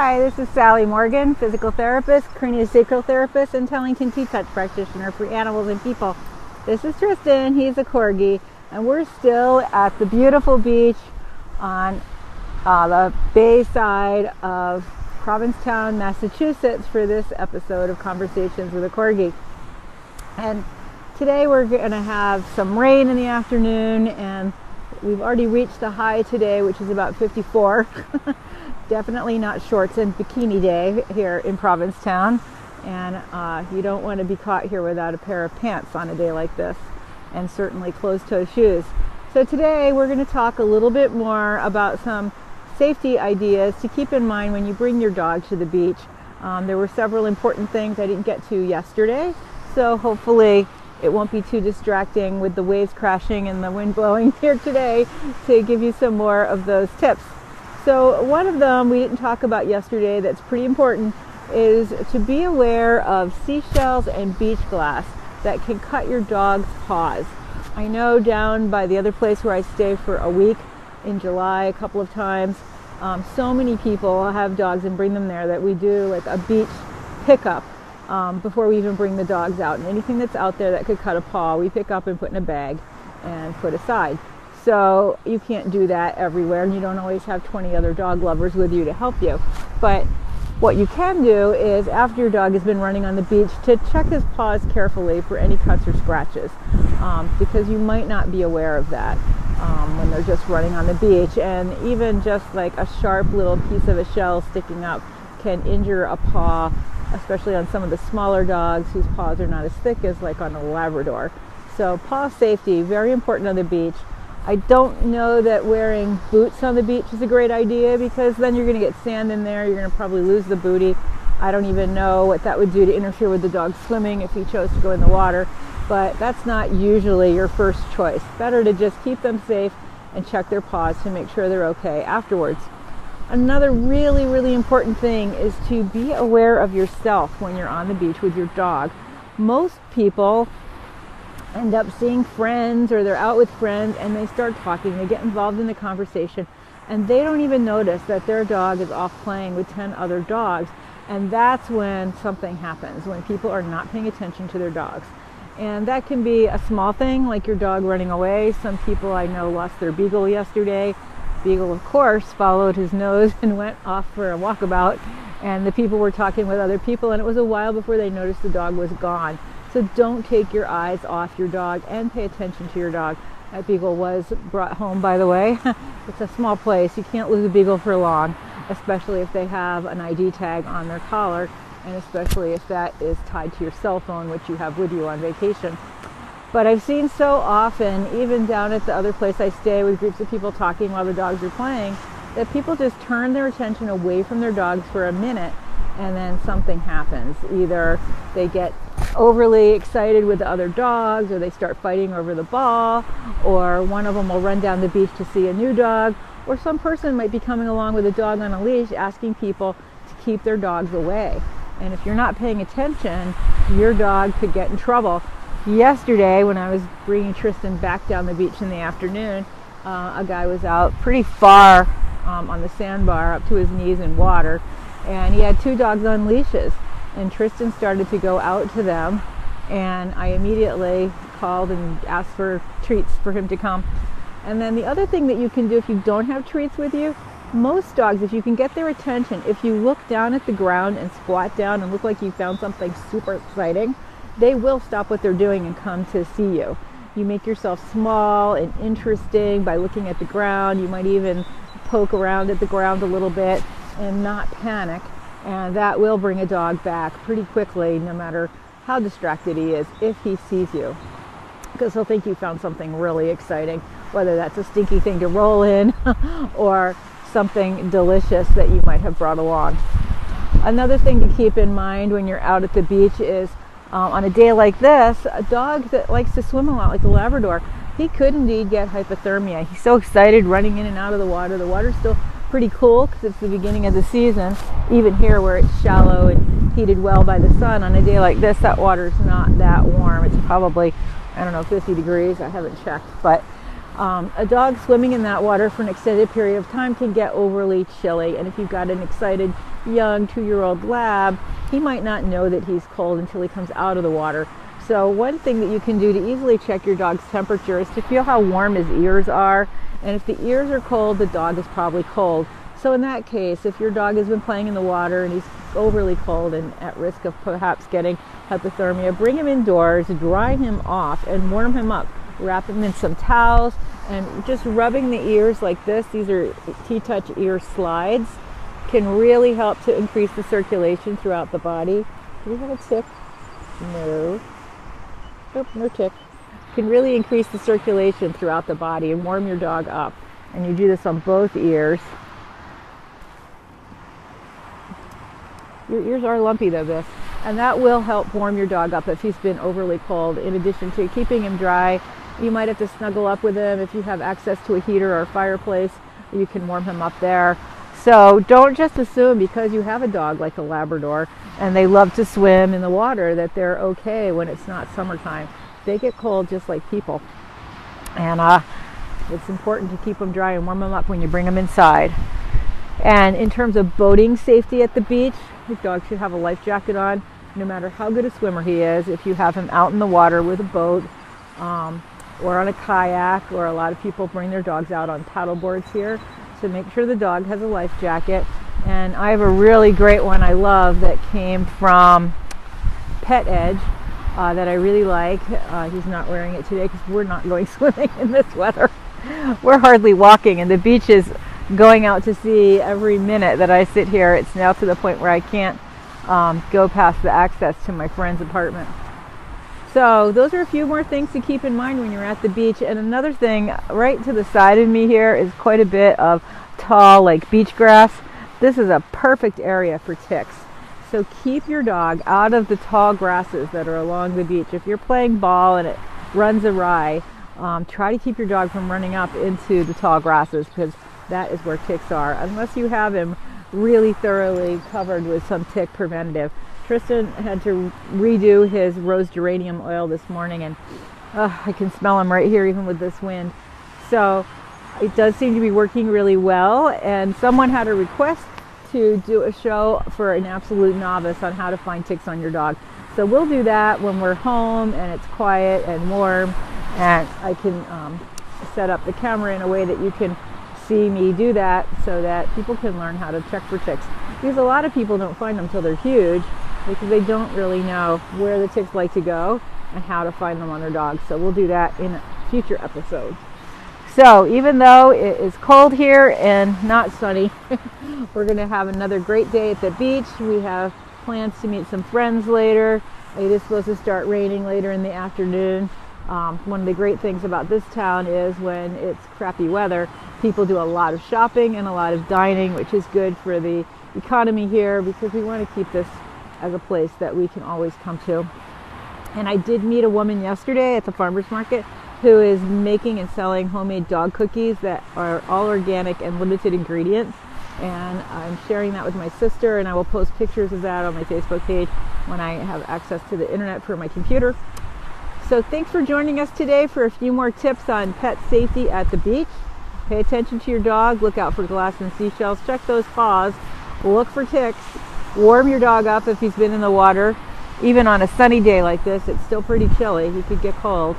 Hi, this is Sally Morgan, physical therapist, craniosacral therapist, and Tellington T-Touch practitioner for animals and people. This is Tristan, he's a Corgi, and we're still at the beautiful beach on the bay side of Provincetown, Massachusetts for this episode of Conversations with a Corgi. And today we're going to have some rain in the afternoon, and we've already reached the high today, which is about 54. Definitely not shorts and bikini day here in Provincetown, and you don't want to be caught here without a pair of pants on a day like this, and certainly closed-toe shoes. So today we're going to talk a little bit more about some safety ideas to keep in mind when you bring your dog to the beach. There were several important things I didn't get to yesterday, so hopefully it won't be too distracting with the waves crashing and the wind blowing here today to give you some more of those tips. So one of them we didn't talk about yesterday that's pretty important is to be aware of seashells and beach glass that can cut your dog's paws. I know down by the other place where I stay for a week in July a couple of times, so many people have dogs and bring them there that we do like a beach pickup before we even bring the dogs out. And anything that's out there that could cut a paw, we pick up and put in a bag and put aside. So you can't do that everywhere, and you don't always have 20 other dog lovers with you to help you. But what you can do is, after your dog has been running on the beach, to check his paws carefully for any cuts or scratches, because you might not be aware of that when they're just running on the beach. And even just like a sharp little piece of a shell sticking up can injure a paw, especially on some of the smaller dogs whose paws are not as thick as like on a Labrador. So paw safety, very important on the beach. I don't know that wearing boots on the beach is a great idea, because then you're going to get sand in there. You're going to probably lose the booty. I don't even know what that would do to interfere with the dog swimming if he chose to go in the water. But that's not usually your first choice. Better to just keep them safe and check their paws to make sure they're okay afterwards. Another really, really important thing is to be aware of yourself when you're on the beach with your dog. Most people end up seeing friends, or they're out with friends and they start talking, they get involved in the conversation, and they don't even notice that their dog is off playing with 10 other dogs. And that's when something happens, when people are not paying attention to their dogs. And that can be a small thing, like your dog running away. Some people I know lost their beagle yesterday. Beagle, of course, followed his nose and went off for a walkabout, and the people were talking with other people, and it was a while before they noticed the dog was gone. So don't take your eyes off your dog and pay attention to your dog. That beagle was brought home, by the way. It's a small place. You can't lose a beagle for long, especially if they have an ID tag on their collar, and especially if that is tied to your cell phone, which you have with you on vacation. But I've seen so often, even down at the other place I stay with groups of people talking while the dogs are playing, that people just turn their attention away from their dogs for a minute, and then something happens. Either they get overly excited with the other dogs, or they start fighting over the ball, or one of them will run down the beach to see a new dog, or some person might be coming along with a dog on a leash asking people to keep their dogs away. And if you're not paying attention, your dog could get in trouble. Yesterday, when I was bringing Tristan back down the beach in the afternoon, a guy was out pretty far on the sandbar, up to his knees in water, and he had two dogs on leashes. And Tristan started to go out to them, and I immediately called and asked for treats for him to come. And then the other thing that you can do if you don't have treats with you, most dogs, if you can get their attention, if you look down at the ground and squat down and look like you found something super exciting, they will stop what they're doing and come to see you. You make yourself small and interesting by looking at the ground. You might even poke around at the ground a little bit and not panic. And that will bring a dog back pretty quickly, no matter how distracted he is, if he sees you. Because he'll think you found something really exciting, whether that's a stinky thing to roll in or something delicious that you might have brought along. Another thing to keep in mind when you're out at the beach is, on a day like this, a dog that likes to swim a lot, like the Labrador, he could indeed get hypothermia. He's so excited running in and out of the water. The water's still pretty cool because it's the beginning of the season. Even here where it's shallow and heated well by the sun, on a day like this, that water's not that warm. It's probably, I don't know, 50 degrees. I haven't checked. But A dog swimming in that water for an extended period of time can get overly chilly, and if you've got an excited young 2-year-old lab, he might not know that he's cold until he comes out of the water. So one thing that you can do to easily check your dog's temperature is to feel how warm his ears are, and if the ears are cold, the dog is probably cold. So in that case, if your dog has been playing in the water and he's overly cold and at risk of perhaps getting hypothermia, bring him indoors, dry him off, and warm him up. Wrap him in some towels, and just rubbing the ears like this, these are T-Touch ear slides, can really help to increase the circulation throughout the body. Do we have a tick? No. Nope, no tick. Can really increase the circulation throughout the body and warm your dog up. And you do this on both ears. Your ears are lumpy though, this. And that will help warm your dog up if he's been overly cold. In addition to keeping him dry, you might have to snuggle up with him. If you have access to a heater or a fireplace, you can warm him up there. So don't just assume because you have a dog like a Labrador and they love to swim in the water that they're okay when it's not summertime. They get cold just like people. And it's important to keep them dry and warm them up when you bring them inside. And in terms of boating safety at the beach, your dog should have a life jacket on, no matter how good a swimmer he is. If you have him out in the water with a boat, or on a kayak, or a lot of people bring their dogs out on paddle boards here. So make sure the dog has a life jacket. And I have a really great one I love that came from Pet Edge that I really like. He's not wearing it today because we're not going swimming in this weather. We're hardly walking, and the beach is going out to sea every minute that I sit here. It's now to the point where I can't go past the access to my friend's apartment. So those are a few more things to keep in mind when you're at the beach. And another thing, right to the side of me here is quite a bit of tall, like beach grass. This is a perfect area for ticks. So keep your dog out of the tall grasses that are along the beach. If you're playing ball and it runs awry, try to keep your dog from running up into the tall grasses, because that is where ticks are, unless you have him really thoroughly covered with some tick preventative. Tristan had to redo his rose geranium oil this morning, and I can smell him right here even with this wind. So it does seem to be working really well, and someone had a request to do a show for an absolute novice on how to find ticks on your dog. So we'll do that when we're home and it's quiet and warm, and I can set up the camera in a way that you can see me do that, so that people can learn how to check for ticks. Because a lot of people don't find them until they're huge, because they don't really know where the ticks like to go and how to find them on their dogs. So we'll do that in a future episode. So even though it is cold here and not sunny, we're going to have another great day at the beach. We have plans to meet some friends later. It is supposed to start raining later in the afternoon. One of the great things about this town is when it's crappy weather, people do a lot of shopping and a lot of dining, which is good for the economy here, because we want to keep this as a place that we can always come to. And I did meet a woman yesterday at the farmer's market who is making and selling homemade dog cookies that are all organic and limited ingredients. And I'm sharing that with my sister, and I will post pictures of that on my Facebook page when I have access to the internet for my computer. So thanks for joining us today for a few more tips on pet safety at the beach. Pay attention to your dog, look out for glass and seashells, check those paws, look for ticks, warm your dog up if he's been in the water. Even on a sunny day like this, it's still pretty chilly, he could get cold.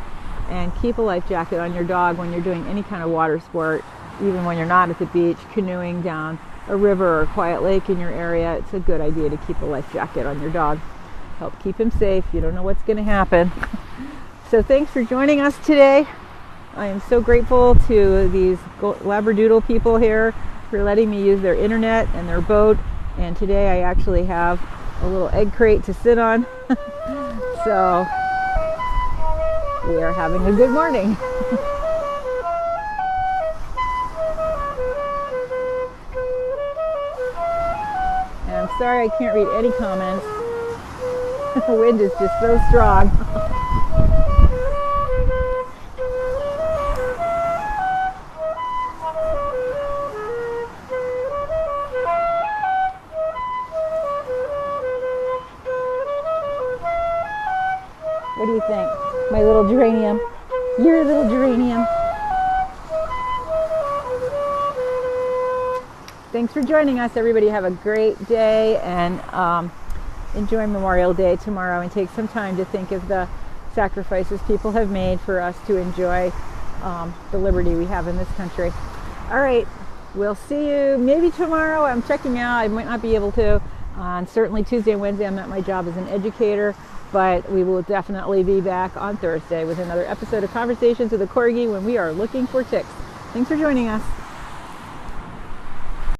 And keep a life jacket on your dog when you're doing any kind of water sport, even when you're not at the beach, canoeing down a river or a quiet lake in your area. It's a good idea to keep a life jacket on your dog. Help keep him safe. You don't know what's going to happen. So thanks for joining us today. I am so grateful to these Labradoodle people here for letting me use their internet and their boat. And today I actually have a little egg crate to sit on. So we are having a good morning. And I'm sorry I can't read any comments. The wind is just so strong. What do you think? My little geranium. Your little geranium. Thanks for joining us, everybody. Have a great day, and enjoy Memorial Day tomorrow, and take some time to think of the sacrifices people have made for us to enjoy the liberty we have in this country. All right, we'll see you maybe tomorrow. I'm checking out. I might not be able to on certainly Tuesday and Wednesday. I'm at my job as an educator, but we will definitely be back on Thursday with another episode of Conversations with a Corgi when we are looking for ticks. Thanks for joining us.